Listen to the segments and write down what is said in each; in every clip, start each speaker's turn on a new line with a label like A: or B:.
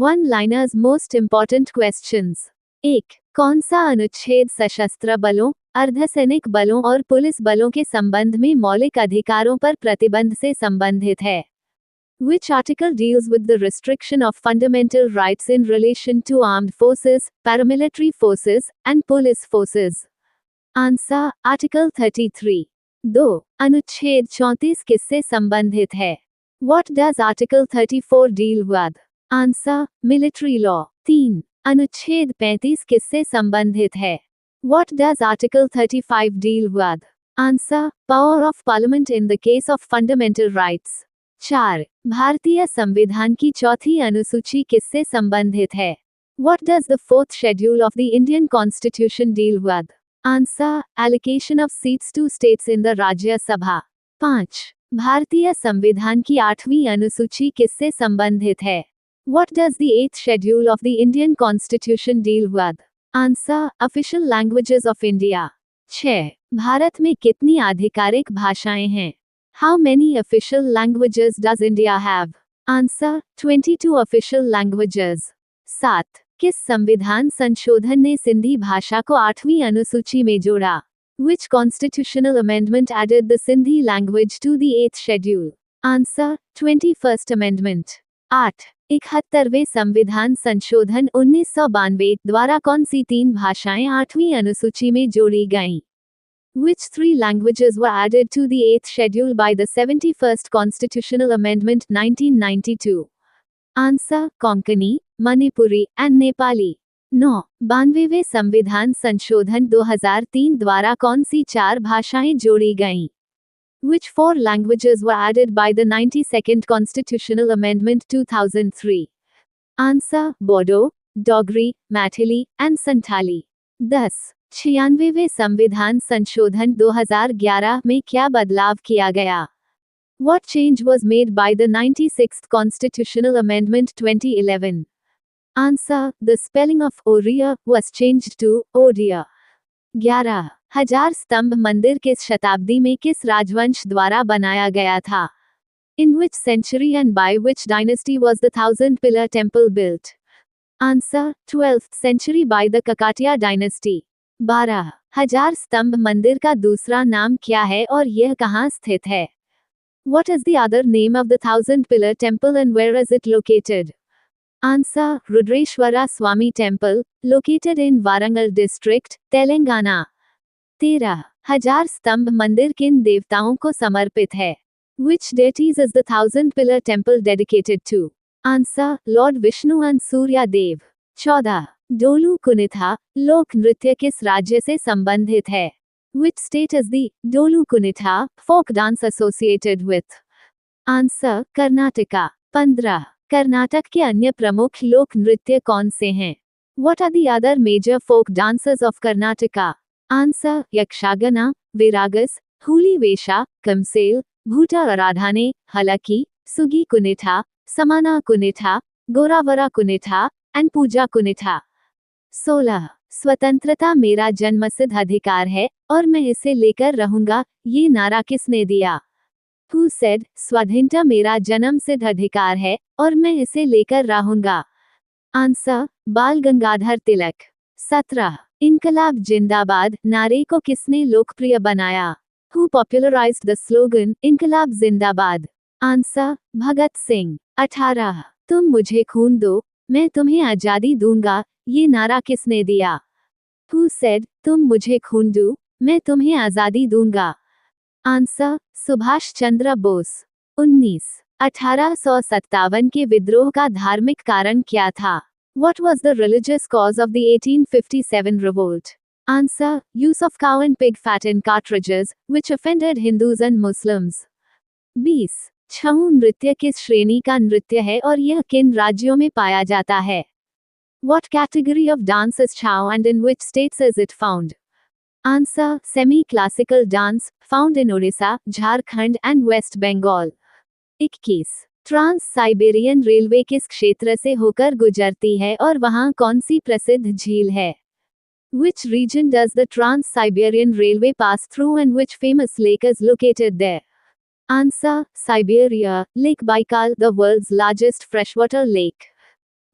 A: One liners most important questions. 1. कौन सा अनुच्छेद सशस्त्र बलों, अर्धसैनिक बलों और पुलिस बलों के संबंध में मौलिक अधिकारों पर प्रतिबंध से संबंधित है? Which article deals with the restriction of fundamental rights in relation to armed forces, paramilitary forces, and police forces? Answer: Article 33. 2. अनुच्छेद 34 किससे संबंधित है? What does Article 34 deal with? Answer: Military law. 3. अनुच्छेद 35 किससे संबंधित है? What does Article 35 deal with? Answer: Power of Parliament in the case of fundamental rights. 4. भारतीय संविधान की चौथी अनुसूची किससे संबंधित है? What does the fourth schedule of the Indian Constitution deal with? Answer: Allocation of seats to states in the Rajya Sabha. 5. भारतीय संविधान की आठवीं अनुसूची किससे संबंधित है? What does the eighth schedule of the Indian Constitution deal with? Answer: Official languages of India. 6. Bharat में कितनी आधिकारिक भाषाएं हैं? How many official languages does India have? Answer: 22 official languages. 7. किस संविधान संशोधन ने सिंधी भाषा को 8वीं अनुसूची में जोड़ा? Which constitutional amendment added the Sindhi language to the 8th schedule? Answer: 21st Amendment. 8. 71वें संविधान संशोधन 1992 द्वारा कौन सी 3 भाषाएं 8वीं अनुसूची में जोड़ी गईं? Which 3 languages were added to the 8th schedule by the 71st Constitutional Amendment 1992? Answer: Konkani, Manipuri, and Nepali. 9. 92वें संविधान संशोधन 2003 द्वारा कौन सी 4 भाषाएं जोड़ी गईं? Which 4 languages were added by the 92nd Constitutional Amendment 2003? Answer: Bodo, Dogri, Maithili, and Santali. 10. 96वें संविधान संशोधन 2011 में क्या बदलाव किया गया? What change was made by the 96th Constitutional Amendment 2011? Answer: The spelling of Oriya was changed to Odia. 11. हजार स्तंभ मंदिर किस शताब्दी में किस राजवंश द्वारा बनाया गया था? In which century and by which dynasty was the Thousand Pillar Temple built? Answer: 12th century by the Kakatiya dynasty. 12. हजार स्तंभ मंदिर का दूसरा नाम क्या है और यह कहाँ स्थित है? What is the other name of the Thousand Pillar Temple and where is it located? Answer: Rudrashwara Swami Temple, located in Warangal district, Telangana. 13. हजार स्तंभ मंदिर किन देवताओं को समर्पित है? Which deities is the Thousand Pillar Temple dedicated to? Answer: Lord Vishnu and Surya Dev. 14. डोलू कुनिथा लोक नृत्य किस राज्य से संबंधित है? Which state is the Dolu Kunitha folk dance associated with? Answer: Karnataka. 15. Karnataka के अन्य प्रमुख लोक नृत्य कौन से हैं? What are the other major folk dances of Karnataka? Answer: यक्षागना, विरागस, हुली वेशा, कमसेल, भूटा आराधने, हलकी, सुगी कुनिठा, समाना कुनिठा, गोरावरा कुनिठा, एंड पूजा कुनिठा. 16. स्वतंत्रता मेरा जन्मसिद्ध अधिकार है और मैं इसे लेकर रहूंगा, ये नारा किसने दिया? Who said, स्वाधीनता मेरा जन्मसिद्ध अधिकार है और मैं इसे लेकर रहूंगा? Answer: बाल गंगाधर तिलक. 17. इनकलाब जिंदाबाद नारे को किसने लोकप्रिय बनाया? Who popularized the slogan इनकलाब जिंदाबाद? Answer: भगत सिंह. 18. तुम मुझे खून दो, मैं तुम्हें आजादी दूंगा, ये नारा किसने दिया? Who said, तुम मुझे खून दो, मैं तुम्हें आजादी दूंगा? Answer: सुभाष चंद्र बोस. 19. 1857 के विद्रोह का धार्मिक कारण क्या था? What was the religious cause of the 1857 revolt? Answer: use of cow and pig fat in cartridges, which offended Hindus and Muslims. 20. छऊ नृत्य किस श्रेणी का नृत्य है और यह किन राज्यों में पाया जाता है? What category of dance is Chhau and in which states is it found? Answer: semi-classical dance, found in Odisha, Jharkhand and West Bengal. 21. Trans Siberian railway किस क्षेत्र से होकर गुजरती है और वहां कौन सी प्रसिद्ध झील है? Which region does the Trans-Siberian Railway pass through and which famous lake is located there? Answer: Siberia, Lake Baikal, the world's largest freshwater lake.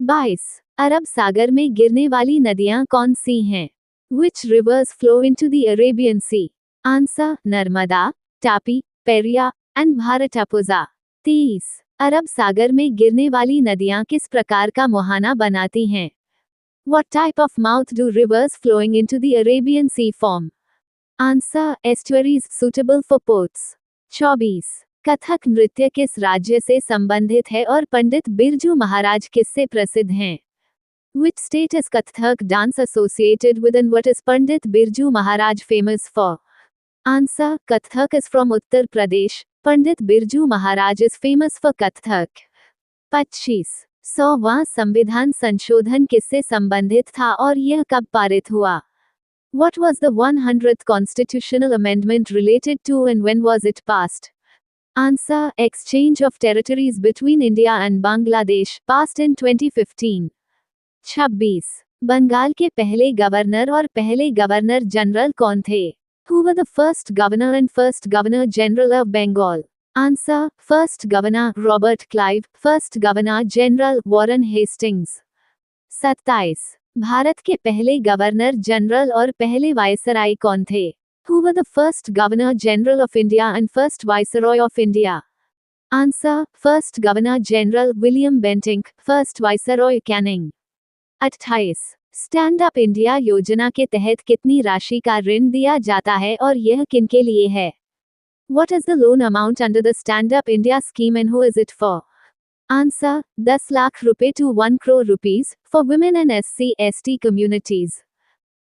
A: 22 अरब सागर में गिरने वाली नदियां कौन सी हैं? Which rivers flow into the Arabian Sea? Answer: Narmada, Tapi, Periyar and Bharathapuzha. 23 अरब सागर में गिरने वाली नदियां किस प्रकार का मुहाना बनाती हैं? What type of mouth do rivers flowing into the Arabian Sea form? Answer: estuaries suitable for ports। 24 Kathak नृत्य किस राज्य से संबंधित है और पंडित बिरजू महाराज किससे प्रसिद्ध हैं? Which state is Kathak dance associated with and what is Pandit Birju Maharaj famous for? Answer: Kathak is from Uttar Pradesh. Pandit Birju Maharaj is famous for Kathak। 25 100वां संविधान संशोधन किससे संबंधित था और यह कब पारित हुआ? What was the 100th constitutional amendment related to and when was it passed? Answer: exchange of territories between India and Bangladesh, passed in 2015। 26 Bengal के पहले गवर्नर और पहले गवर्नर जनरल कौन थे? Who were the first governor and first governor general of Bengal? Answer: first governor Robert Clive, first governor general Warren Hastings। 27 Bharat के पहले governor general और पहले वायसराय कौन थे? Who were the first governor general of India and first viceroy of India? Answer: first governor general William Bentinck, first viceroy Canning। 28 stand up India योजना के तहत कितनी राशि का ऋण दिया जाता है और यह किनके लिए है? What is the loan amount under the Stand Up India scheme and who is it for? Answer: 10 lakh रुपए to 1 crore rupees for women and SC/ST communities।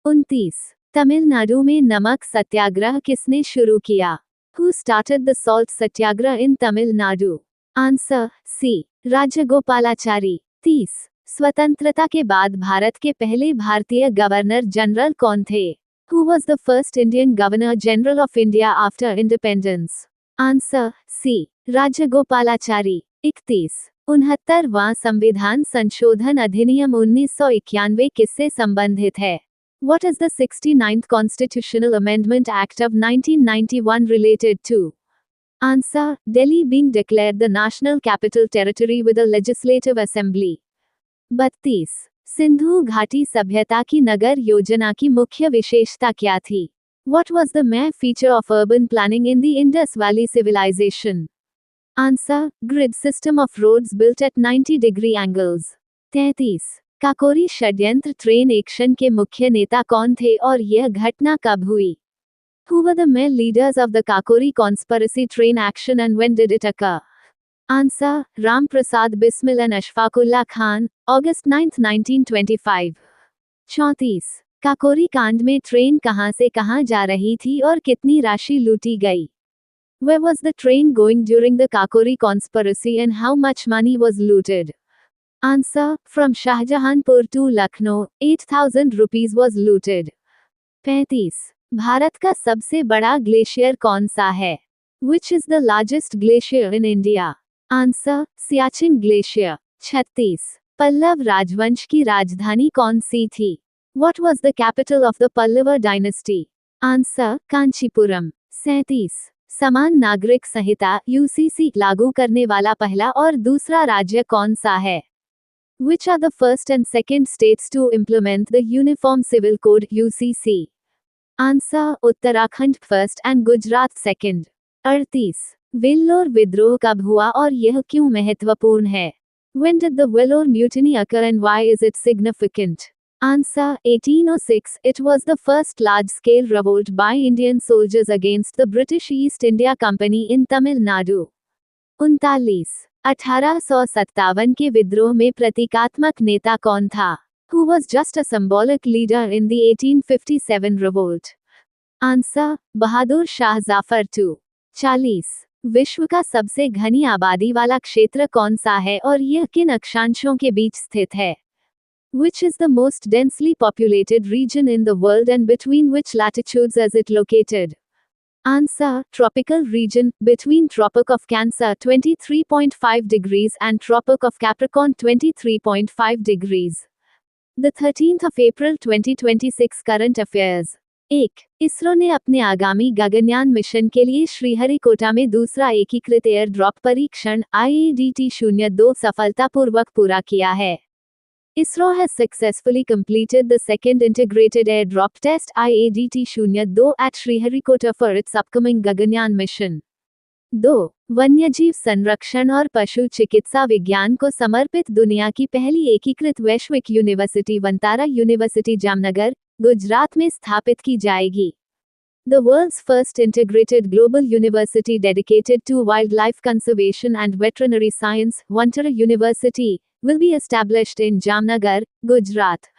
A: 29 Tamil Nadu में नमक सत्याग्रह किसने शुरू किया? Who started the salt satyagrah in Tamil Nadu? Answer: C. Rajagopalachari. 30 स्वतंत्रता के बाद भारत के पहले भारतीय गवर्नर जनरल कौन थे? Who was the first Indian Governor General of India after independence? Answer: C. Rajagopalachari. 31 69वां संविधान संशोधन अधिनियम 1991 किससे संबंधित है? What is the 69th Constitutional Amendment Act of 1991 related to? Answer: Delhi being declared the National Capital Territory with a Legislative Assembly। 32 Sindhu घाटी सभ्यता की नगर योजना की मुख्य विशेषता क्या थी? What was the main feature of urban planning in the Indus Valley Civilization? Answer: grid system of roads built at 90-degree angles। 33 Kakori षड्यंत्र ट्रेन एक्शन के मुख्य नेता कौन थे और यह घटना कब हुई? Who were the main leaders of the Kakori conspiracy train action and when did it occur? Answer: Ram Prasad Bismil and Ashfaqullah Khan, August 9, 1925। 34 Kakori कांड में ट्रेन कहां से कहां जा रही थी और कितनी राशि लूटी गई? Where was the train going during the Kakori conspiracy and how much money was looted? Answer: from Shahjahanpur to Lucknow, 8,000 rupees was looted। 35 Bharat का सबसे बड़ा ग्लेशियर कौन सा है? Which is the largest glacier in India? Answer: Siachen glacier. 36 Pallava राजवंश की राजधानी कौन सी थी? What was the capital of the Pallava dynasty? Answer: Kanchipuram. 37 समान नागरिक संहिता यूसीसी लागू करने वाला पहला और दूसरा राज्य कौन सा है? Which are the first and second states to implement the Uniform Civil Code UCC? Answer: Uttarakhand first and Gujarat second। 38 Vellore विद्रोह कब हुआ और यह क्यों महत्वपूर्ण है? When did the Vellore mutiny occur and why is it significant? Answer: 1806 It was the first large-scale revolt by Indian soldiers against the British East India Company in Tamil Nadu। 39 1857 के विद्रोह में प्रतीकात्मक नेता कौन था? Who was just a symbolic leader in the 1857 revolt? Answer: Bahadur Shah Jafar II। 40 विश्व का सबसे घनी आबादी वाला क्षेत्र कौन सा है और यह किन अक्षांशों के बीच स्थित है? Which is the most densely populated region in the world and between which latitudes is it located? Answer: tropical region, between Tropic of Cancer 23.5 degrees and Tropic of Capricorn 23.5 degrees। The 13th of April 2026 current affairs। 1. ISRO ने अपने आगामी Gaganyaan mission के लिए श्रीहरिकोटा में दूसरा एकीकृत air drop परीक्षण IADT-02 सफलतापूर्वक पूरा किया है। ISRO has successfully completed the second integrated airdrop test IADT-02 at Sriharikota for its upcoming Gaganyaan mission. 2. वन्यजीव संरक्षण और पशु चिकित्सा विज्ञान को समर्पित दुनिया की पहली एकीकृत वैश्विक यूनिवर्सिटी वंतारा यूनिवर्सिटी जामनगर, गुजरात में स्थापित की जाएगी. The world's first integrated global university dedicated to wildlife conservation and veterinary science, Vantara University, will be established in Jamnagar, Gujarat.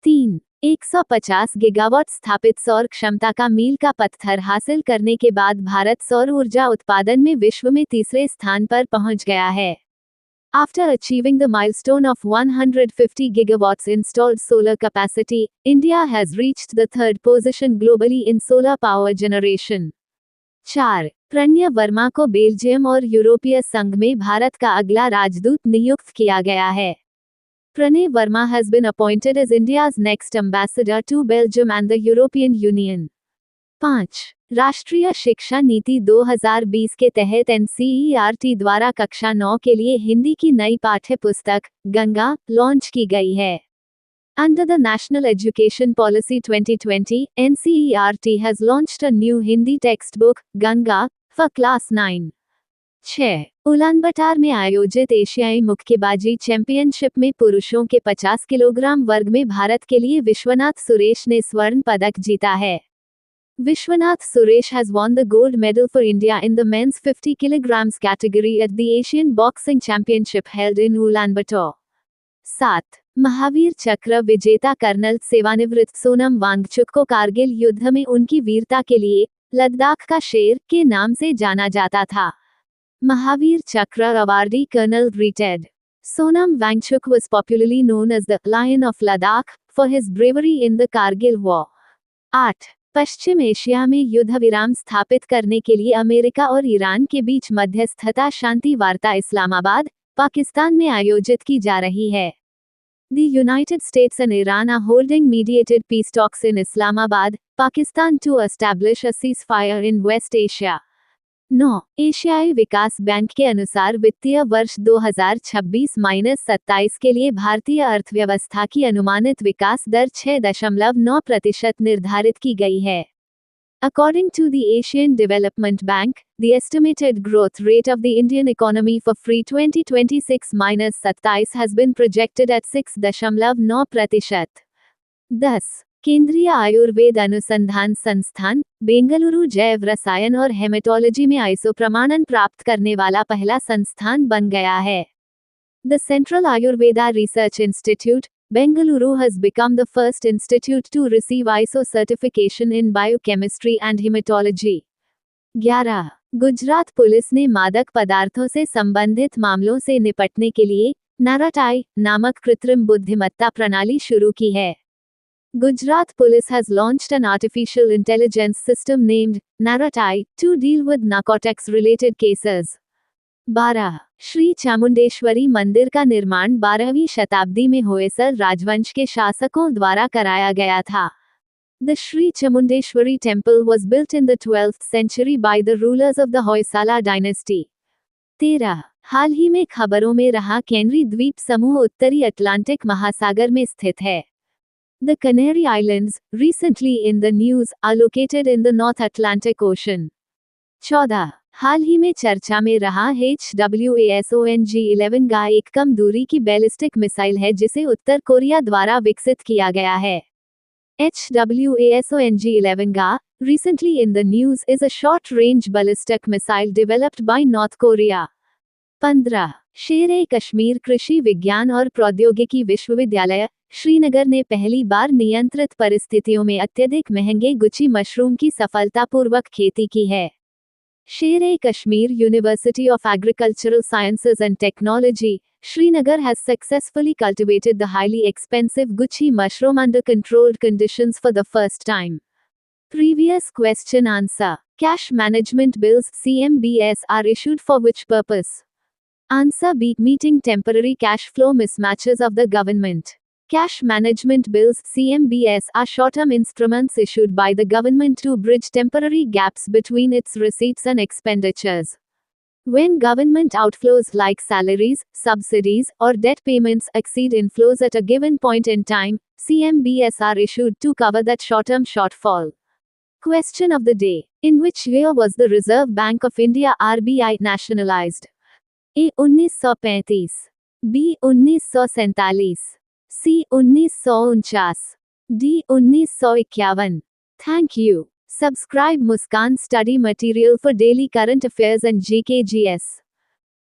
A: 3. 150 gigawatt स्थापित सौर क्षमता का मील का पत्थर हासिल करने के बाद भारत सौर ऊर्जा उत्पादन में विश्व में तीसरे स्थान पर पहुंच गया है. After achieving the milestone of 150 gigawatts installed solar capacity, India has reached the third position globally in solar power generation. 4. Pranay Verma को बेल्जियम और यूरोपीय संघ में भारत का अगला राजदूत नियुक्त किया गया है. Pranay Verma has been appointed as India's next ambassador to Belgium and the European Union. 5. राष्ट्रीय शिक्षा नीति 2020 के तहत NCERT द्वारा कक्षा 9 के लिए हिंदी की नई पाठ्य पुस्तक गंगा लॉन्च की गई है. Under the National Education Policy 2020, NCERT has launched a new Hindi textbook, Ganga, for class 9. 6. उलानबटार में आयोजित एशियाई मुक्केबाजी चैंपियनशिप में पुरुषों के 50 किलोग्राम वर्ग में भारत के लिए विश्वनाथ सुरेश ने स्वर्ण पदक जीता है. Vishwanath Suresh has won the gold medal for India in the men's 50 kilograms category at the Asian Boxing Championship held in Ulaanbaatar. 7. Mahavir चक्र विजेता कर्नल सेवानिवृत्त सोनम वांगचुक को कारगिल युद्ध में उनकी वीरता के लिए लद्दाख का शेर के नाम से जाना जाता था. Mahavir Chakra awardee Colonel Retired Sonam Wangchuk was popularly known as the Lion of Ladakh for his bravery in the Kargil War. 8. Paschim Asia में युद्ध विराम स्थापित करने के लिए अमेरिका और ईरान के बीच मध्यस्थता शांति वार्ता इस्लामाबाद, पाकिस्तान में आयोजित की जा रही है. The United States and Iran are holding mediated peace talks in Islamabad, Pakistan to establish a ceasefire in West Asia. 9. एशियाई विकास बैंक के अनुसार वित्तीय वर्ष 2026-27 के लिए भारतीय अर्थव्यवस्था की अनुमानित विकास दर 6.9% निर्धारित की गई है. According to the Asian Development Bank, the estimated growth rate of the Indian economy for FY 2026-27 has been projected at 6.9%. 10. केंद्रीय आयुर्वेद अनुसंधान संस्थान, बेंगलुरु जैव रसायन और हेमेटोलॉजी में आईएसओ प्रमाणन प्राप्त करने वाला पहला संस्थान बन गया है. The Central Ayurveda Research Institute, Bengaluru has become the first institute to receive ISO certification in biochemistry and hematology. 11. Gujarat police ने मादक पदार्थों से संबंधित मामलों से निपटने के लिए नाराटाई नामक कृत्रिम बुद्धिमत्ता प्रणाली शुरू की है. Gujarat Police has launched an artificial intelligence system named Naratai to deal with narcotics-related cases. 12. Shri Chamundeshwari मंदिर का निर्माण 12वीं शताब्दी में होयसर राजवंश के शासकों द्वारा कराया गया था. The Sri Chamundeshwari temple was built in the 12th century by the rulers of the Hoysala dynasty. 13. हाल ही में खबरों में रहा कैनरी द्वीप समूह उत्तरी अटलांटिक महासागर में स्थित है. The Canary Islands, recently in the news, are located in the North Atlantic Ocean. 14. हाल ही में चर्चा में रहा HWASONG-11 गा एक कम दूरी की बैलिस्टिक मिसाइल है जिसे उत्तर कोरिया द्वारा विकसित किया गया है. HWASONG-11 गा, recently in the news, is a short-range ballistic missile developed by North Korea. 15. Sher e Kashmir कृषि विज्ञान और प्रौद्योगिकी विश्वविद्यालय, श्रीनगर ने पहली बार नियंत्रित परिस्थितियों में अत्यधिक महंगे गुची मशरूम की सफलतापूर्वक खेती की है. Sher e Kashmir university of agricultural sciences and technology, Srinagar has successfully cultivated the highly expensive Guchi mushroom under controlled conditions for the first time. Previous question answer. Cash management bills CMBS are issued for which purpose? Answer B. Meeting temporary cash flow mismatches of the government. Cash management bills CMBS are short-term instruments issued by the government to bridge temporary gaps between its receipts and expenditures. When government outflows like salaries, subsidies, or debt payments exceed inflows at a given point in time, CMBs are issued to cover that short-term shortfall. Question of the day. In which year was the Reserve Bank of India RBI nationalized? A. 1935, B. 1947, C. 1949, D. 1951. Thank you. Subscribe Muskan Study Material for daily current affairs and GKGS.